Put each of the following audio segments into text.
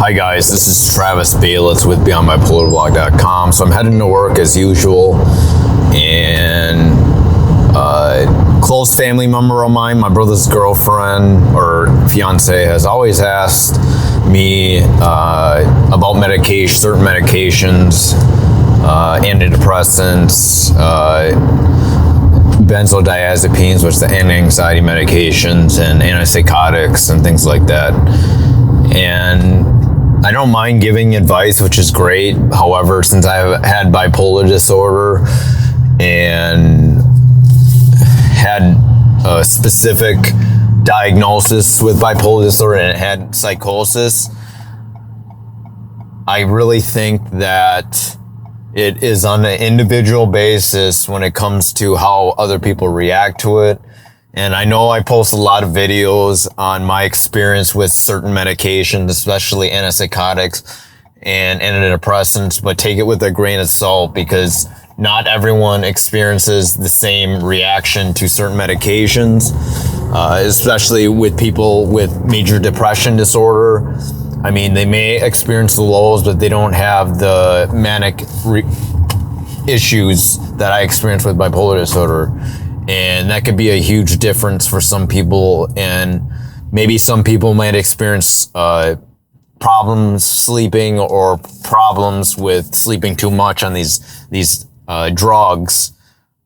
Hi guys, this is Travis Balitz with BeyondBipolarBlog.com. So I'm heading to work as usual, and a close family member of mine, my brother's girlfriend or fiance, has always asked me about certain medications, antidepressants, benzodiazepines, which are the anti-anxiety medications, and antipsychotics and things like that. And I don't mind giving advice, which is great. However, since I've had bipolar disorder and had a specific diagnosis with bipolar disorder and had psychosis, I really think that it is on an individual basis when it comes to how other people react to it. And I know I post a lot of videos on my experience with certain medications, especially antipsychotics and antidepressants, but take it with a grain of salt because not everyone experiences the same reaction to certain medications, especially with people with major depression disorder. I mean, they may experience the lows, but they don't have the manic issues that I experience with bipolar disorder. And that could be a huge difference for some people. And maybe some people might experience problems sleeping or problems with sleeping too much on these drugs,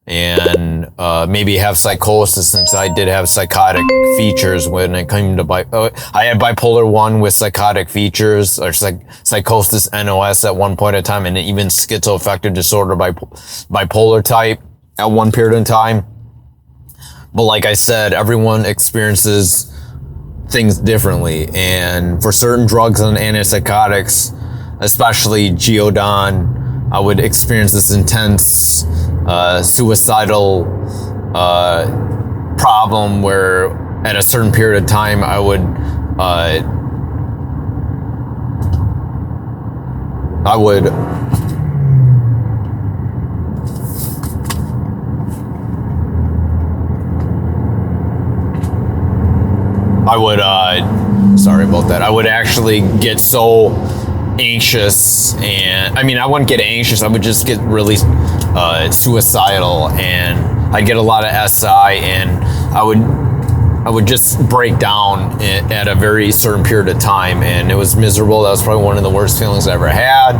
and maybe have psychosis, since I did have psychotic features when it came to I had bipolar 1 with psychotic features, or psychosis NOS at one point in time, and even schizoaffective disorder bipolar type at one period in time. But like I said, everyone experiences things differently, and for certain drugs and antipsychotics, especially Geodon, I would experience this intense suicidal problem where at a certain period of time I would sorry about that. I would actually get so anxious, and I mean, I wouldn't get anxious, I would just get really suicidal, and I'd get a lot of SI, and I would just break down at a very certain period of time, and it was miserable. That was probably one of the worst feelings I ever had.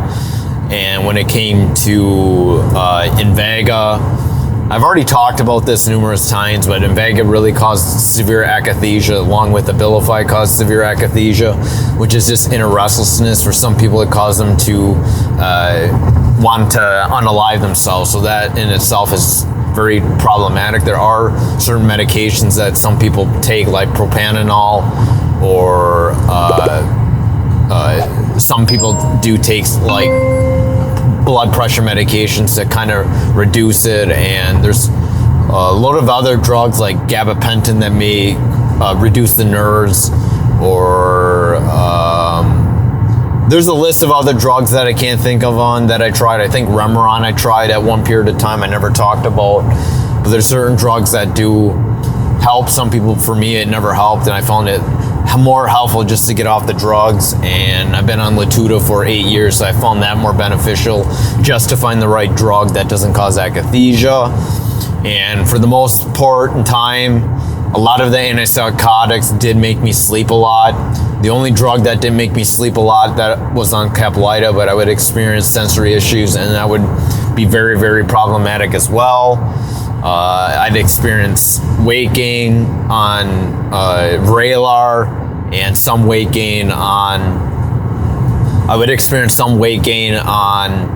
And when it came to Invega, I've already talked about this numerous times, but Invega really caused severe akathisia, along with Abilify caused severe akathisia, which is just inner restlessness. For some people, it caused them to want to unalive themselves. So that in itself is very problematic. There are certain medications that some people take, like propranolol, or some people do take like blood pressure medications to kind of reduce it, and there's a lot of other drugs like gabapentin that may reduce the nerves, or there's a list of other drugs that I can't think of on that I tried. I think Remeron I tried at one period of time I never talked about, but there's certain drugs that do help some people. For me, it never helped, and I found it more helpful just to get off the drugs. And I've been on Latuda for 8 years, so I found that more beneficial, just to find the right drug that doesn't cause akathisia. And for the most part in time, a lot of the antipsychotics did make me sleep a lot. The only drug that didn't make me sleep a lot that was on Caplyta, but I would experience sensory issues, and that would be very, very problematic as well. I'd experience weight gain on Vraylar, and some weight gain on, I would experience some weight gain on,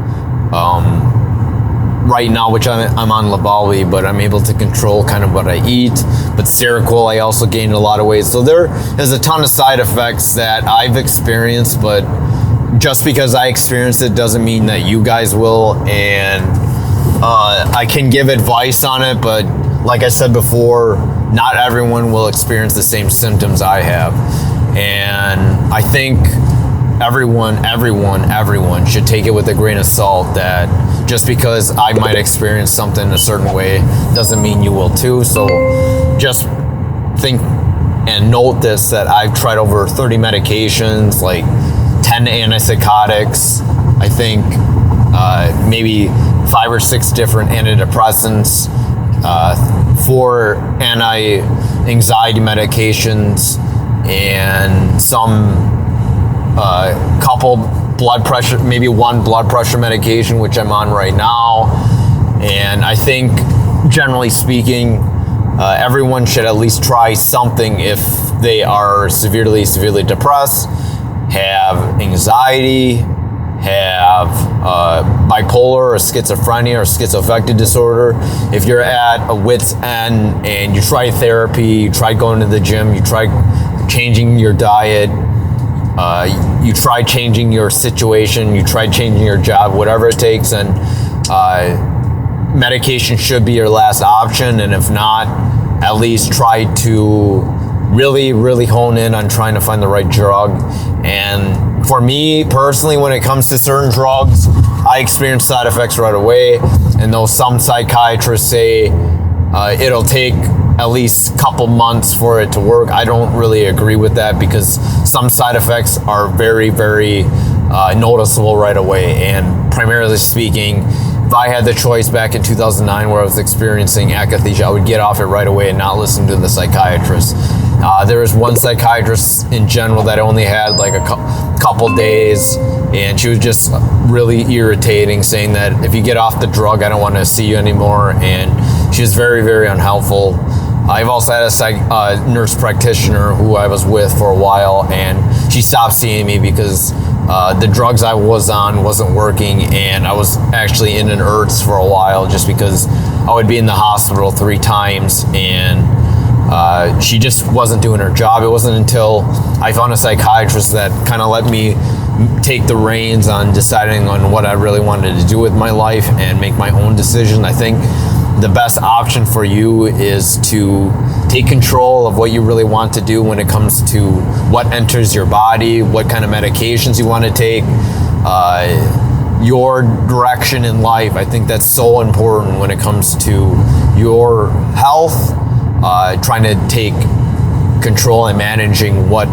right now, which I'm on Lybalvi, but I'm able to control kind of what I eat. But Seroquel, I also gained a lot of weight. So there is a ton of side effects that I've experienced, but just because I experienced it doesn't mean that you guys will. And I can give advice on it, but like I said before, not everyone will experience the same symptoms I have. And I think everyone should take it with a grain of salt, that just because I might experience something a certain way doesn't mean you will too. So just think and note this, that I've tried over 30 medications, like 10 antipsychotics, I think maybe 5 or 6 different antidepressants, 4 anti-anxiety medications, and some couple blood pressure, maybe 1 blood pressure medication, which I'm on right now. And I think, generally speaking, everyone should at least try something if they are severely depressed, have anxiety, have bipolar or schizophrenia or schizoaffective disorder. If you're at a wit's end and you try therapy, you try going to the gym, you try changing your diet, you try changing your situation, you try changing your job, whatever it takes, and medication should be your last option. And if not, at least try to really hone in on trying to find the right drug. And for me personally, when it comes to certain drugs, I experience side effects right away. And though some psychiatrists say it'll take at least a couple months for it to work, I don't really agree with that, because some side effects are very noticeable right away. And primarily speaking, if I had the choice back in 2009 where I was experiencing akathisia, I would get off it right away and not listen to the psychiatrist. There was one psychiatrist in general that only had like a couple days, and she was just really irritating, saying that if you get off the drug, I don't want to see you anymore. And she was very unhelpful. I've also had a nurse practitioner who I was with for a while, and she stopped seeing me because the drugs I was on wasn't working, and I was actually in an IRTS for a while just because I would be in the hospital 3 times, and she just wasn't doing her job. It wasn't until I found a psychiatrist that kind of let me take the reins on deciding on what I really wanted to do with my life and make my own decision. I think the best option for you is to take control of what you really want to do when it comes to what enters your body, what kind of medications you want to take, your direction in life. I think that's so important when it comes to your health, trying to take control and managing what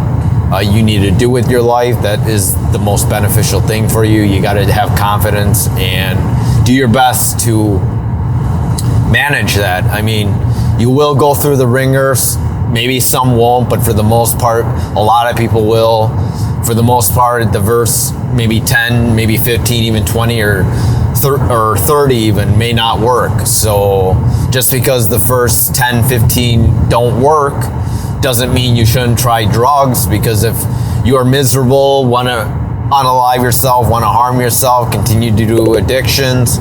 you need to do with your life. That is the most beneficial thing for you. You got to have confidence and do your best to manage that. I mean, you will go through the ringers. Maybe some won't, but for the most part, a lot of people will. For the most part, the verse maybe 10, maybe 15, even 20 or 30 even may not work. So just because the first 10, 15 don't work doesn't mean you shouldn't try drugs, because if you are miserable, want to unalive yourself, want to harm yourself, continue to do addictions,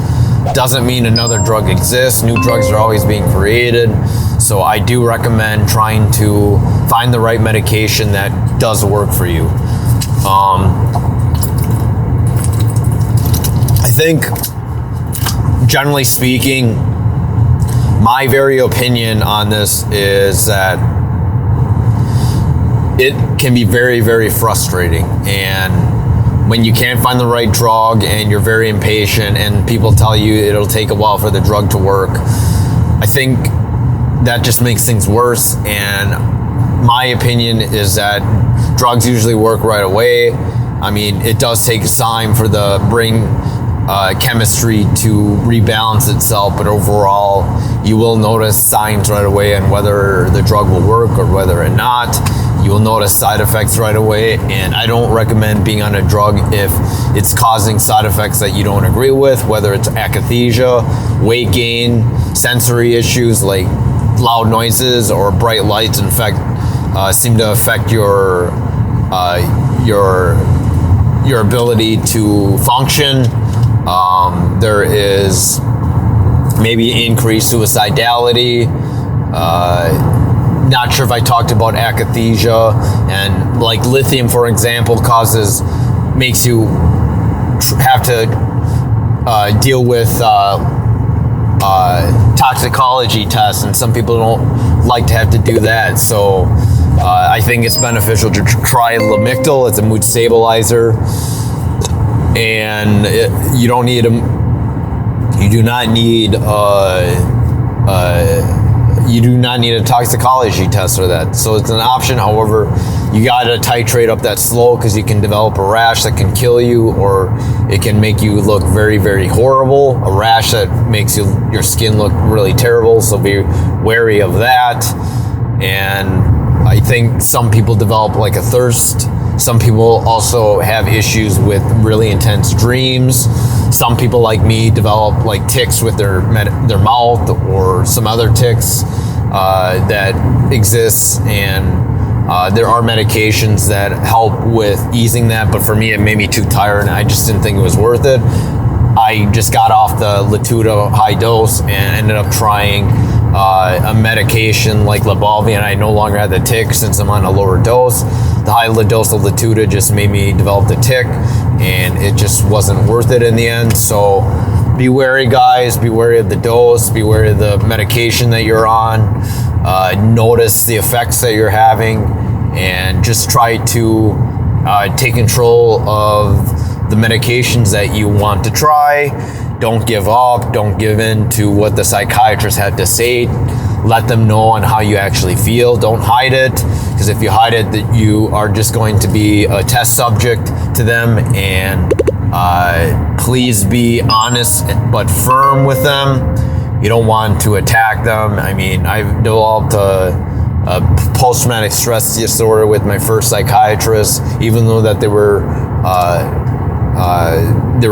doesn't mean another drug exists. New drugs are always being created. So I do recommend trying to find the right medication that does work for you. I think, generally speaking, my very opinion on this is that it can be very frustrating. And when you can't find the right drug and you're very impatient and people tell you it'll take a while for the drug to work, I think that just makes things worse. And my opinion is that drugs usually work right away. I mean, it does take time for the brain chemistry to rebalance itself, but overall you will notice signs right away on whether the drug will work or whether or not. You will notice side effects right away, and I don't recommend being on a drug if it's causing side effects that you don't agree with, whether it's akathisia, weight gain, sensory issues like loud noises or bright lights. In fact, seem to affect your ability to function. There is maybe increased suicidality. Not sure if I talked about akathisia, and like lithium, for example, makes you have to deal with toxicology tests, and some people don't like to have to do that. So I think it's beneficial to try Lamictal. It's a mood stabilizer, and you do not need a toxicology test for that. So it's an option. However, you gotta titrate up that slow because you can develop a rash that can kill you, or it can make you look very, very horrible. A rash that makes your skin look really terrible, so be wary of that. And I think some people develop like a thirst. Some people also have issues with really intense dreams. Some people like me develop like tics with their mouth or some other tics that exists, and there are medications that help with easing that, but for me it made me too tired and I just didn't think it was worth it. I just got off the Latuda high dose and ended up trying a medication like Lybalvi, and I no longer had the tick since I'm on a lower dose. The high dose of Latuda just made me develop the tick, and it just wasn't worth it in the end. So be wary, guys. Be wary of the dose. Be wary of the medication that you're on. Notice the effects that you're having, and just try to take control of the medications that you want to try. Don't give up. Don't give in to what the psychiatrist had to say. Let them know on how you actually feel. Don't hide it, because if you hide it, that you are just going to be a test subject to them. And please be honest but firm with them. You don't want to attack them. I mean, I've developed a post-traumatic stress disorder with my first psychiatrist, even though that they were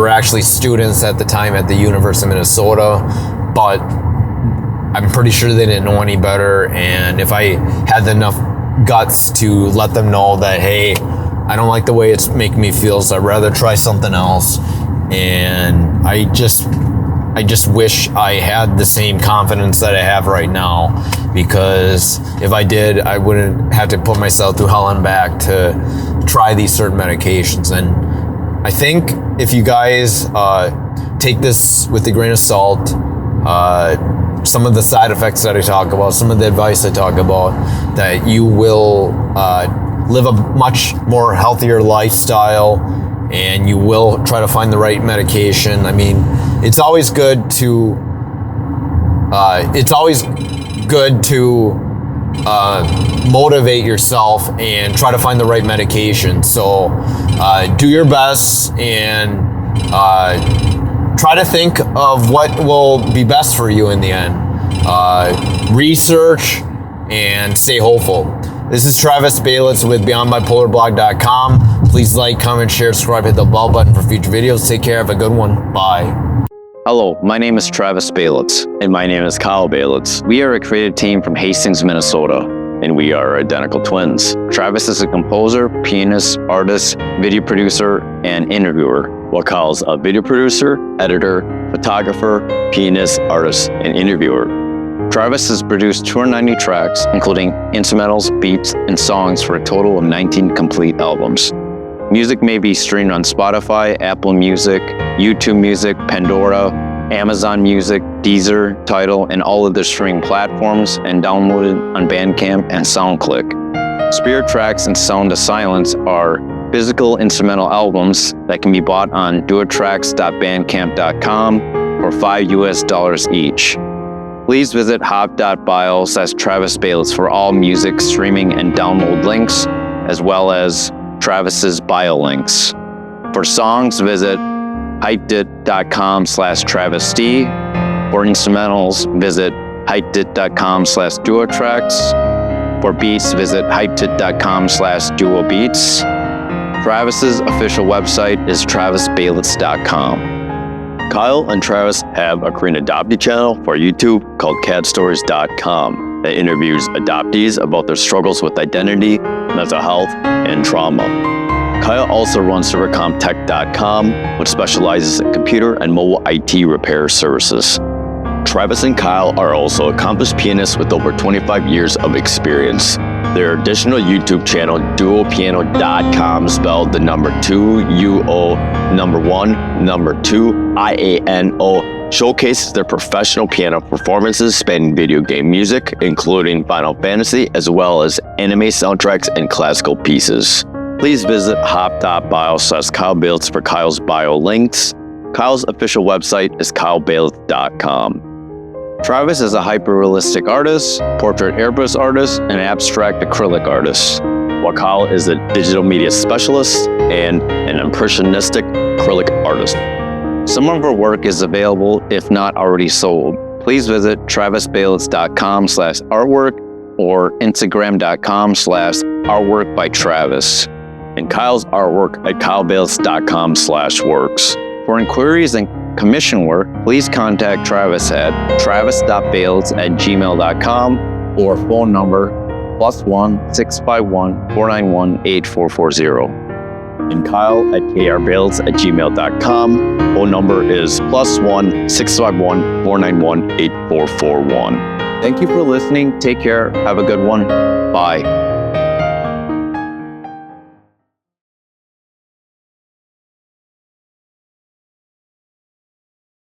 actually students at the time at the University of Minnesota, but I'm pretty sure they didn't know any better. And if I had enough guts to let them know that, hey, I don't like the way it's making me feel, so I'd rather try something else. And I just wish I had the same confidence that I have right now, because if I did, I wouldn't have to put myself through hell and back to try these certain medications. And I think if you guys take this with a grain of salt, some of the side effects that I talk about, some of the advice I talk about, that you will live a much more healthier lifestyle, and you will try to find the right medication. I mean, it's always good to motivate yourself and try to find the right medication. So do your best and try to think of what will be best for you in the end. Research and stay hopeful. This is Travis Balitz with BeyondBipolarBlog.com. Please like, comment, share, subscribe, hit the bell button for future videos. Take care. Have a good one. Bye. Hello, my name is Travis Balitz. And my name is Kyle Balitz. We are a creative team from Hastings, Minnesota, and we are identical twins. Travis is a composer, pianist, artist, video producer, and interviewer, while Kyle's a video producer, editor, photographer, pianist, artist, and interviewer. Travis has produced 290 tracks, including instrumentals, beats, and songs for a total of 19 complete albums. Music may be streamed on Spotify, Apple Music, YouTube Music, Pandora, Amazon Music, Deezer, Tidal, and all other streaming platforms, and downloaded on Bandcamp and SoundClick. Spirit Tracks and Sound of Silence are physical instrumental albums that can be bought on duotracks.bandcamp.com for $5 each. Please visit hop.bio/Travis Balitz for all music, streaming, and download links, as well as Travis's bio links. For songs, visit hypedit.com/TravisD. For instrumentals, visit hypedit.com/duotracks. For beats, visit hypedit.com/duobeats. Travis's official website is travisbalitz.com. Kyle and Travis have a Korean adoptee channel for YouTube called cadstories.com that interviews adoptees about their struggles with identity, mental health, and trauma. Kyle also runs servercomtech.com, which specializes in computer and mobile IT repair services. Travis and Kyle are also accomplished pianists with over 25 years of experience. Their additional YouTube channel, duopiano.com, spelled the number 2, UO, number 1, number 2, IANO, showcases their professional piano performances spanning video game music, including Final Fantasy, as well as anime soundtracks and classical pieces. Please visit hop.bio/Kyle Balitz for Kyle's bio links. Kyle's official website is kylebalitz.com. Travis is a hyperrealistic artist, portrait airbrush artist, and abstract acrylic artist. while Kyle is a digital media specialist and an impressionistic acrylic artist. Some of our work is available if not already sold. Please visit travisbalitz.com/artwork or instagram.com/artworkbytravis and Kyle's artwork at kylebalitz.com/works. For inquiries and commission work, please contact Travis at travis.balitz@gmail.com or phone number +1 651 491 8440. And Kyle at krbalitz@gmail.com. Phone number is +1 651 491 8441. Thank you for listening. Take care. Have a good one. Bye.